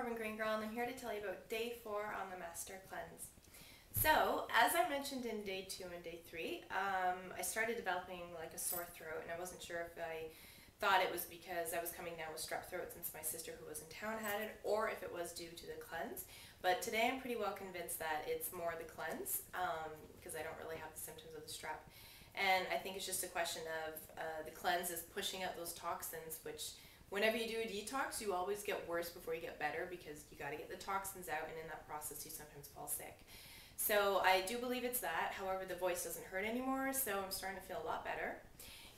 Carbon Green Girl, and I'm here to tell you about day 4 on the Master Cleanse. So, as I mentioned in day 2 and day 3, I started developing like a sore throat, and I wasn't sure if I thought it was because I was coming down with strep throat since my sister who was in town had it, or if it was due to the cleanse. But today I'm pretty well convinced that it's more the cleanse, because I don't really have the symptoms of the strep. And I think it's just a question of the cleanse is pushing out those toxins, which whenever you do a detox, you always get worse before you get better because you got to get the toxins out, and in that process you sometimes fall sick. So I do believe it's that. However, the voice doesn't hurt anymore, so I'm starting to feel a lot better.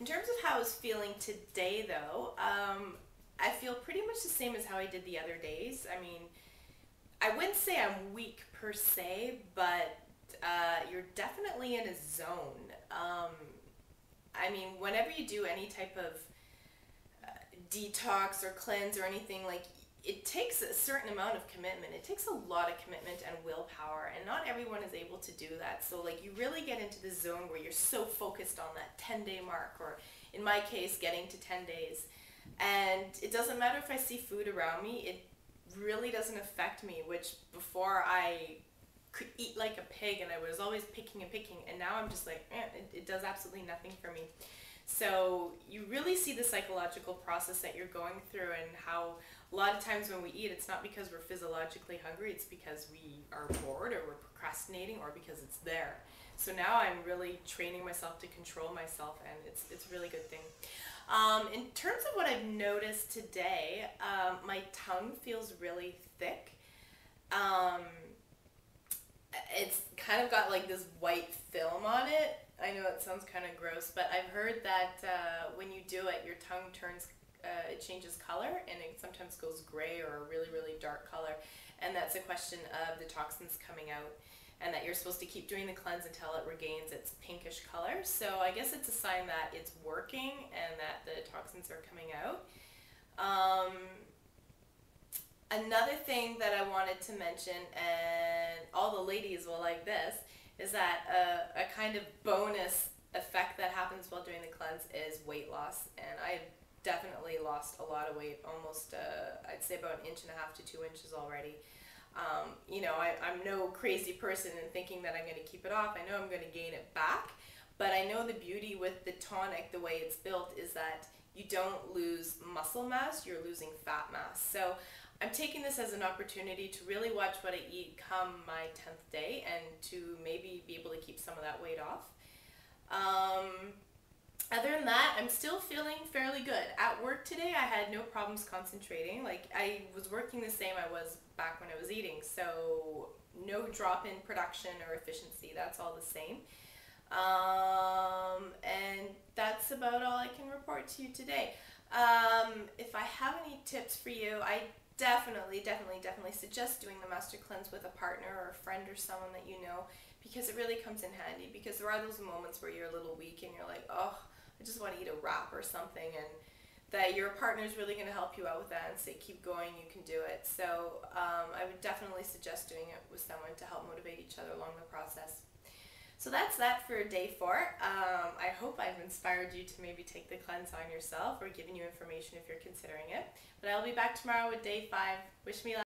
In terms of how I was feeling today though, I feel pretty much the same as how I did the other days. I mean, I wouldn't say I'm weak per se, but you're definitely in a zone. I mean, whenever you do any type of detox or cleanse or anything, like, it takes a certain amount of commitment. It takes a lot of commitment and willpower, and not everyone is able to do that. So like, you really get into the zone where you're so focused on that 10-day mark, or in my case getting to 10 days, and it doesn't matter if I see food around me. It really doesn't affect me, which before I could eat like a pig and I was always picking and picking, and now I'm just like, it does absolutely nothing for me. So you really see the psychological process that you're going through, and how a lot of times when we eat, it's not because we're physiologically hungry, it's because we are bored or we're procrastinating or because it's there. So now I'm really training myself to control myself, and it's a really good thing. In terms of what I've noticed today, my tongue feels really thick. It's kind of got like this white film on it. I know it sounds kind of gross, but I've heard that when you do it, your tongue turns, it changes color, and it sometimes goes gray or a really, really dark color. And that's a question of the toxins coming out, and that you're supposed to keep doing the cleanse until it regains its pinkish color. So I guess it's a sign that it's working and that the toxins are coming out. Another thing that I wanted to mention, and all the ladies will like this, is that a kind of bonus effect that happens while doing the cleanse is weight loss. And I've definitely lost a lot of weight, almost I'd say about 1.5 to 2 inches already. You know, I'm no crazy person in thinking that I'm going to keep it off. I know I'm going to gain it back, but I know the beauty with the tonic, the way it's built, is that you don't lose muscle mass, you're losing fat mass. So I'm taking this as an opportunity to really watch what I eat come my 10th day, and to maybe be able to keep some of that weight off. Other than that, I'm still feeling fairly good. At work today, I had no problems concentrating. Like, I was working the same I was back when I was eating, so no drop in production or efficiency. That's all the same. And that's about all I can report to you today. If I have any tips for you, I definitely suggest doing the Master Cleanse with a partner or a friend or someone that you know, because it really comes in handy. Because there are those moments where you're a little weak and you're like, oh, I just want to eat a wrap or something, and that your partner is really going to help you out with that and say, keep going, you can do it. So I would definitely suggest doing it with someone to help motivate each other along the process. So that's that for day 4. I hope I've inspired you to maybe take the cleanse on yourself, or given you information if you're considering it. But I'll be back tomorrow with day 5. Wish me luck.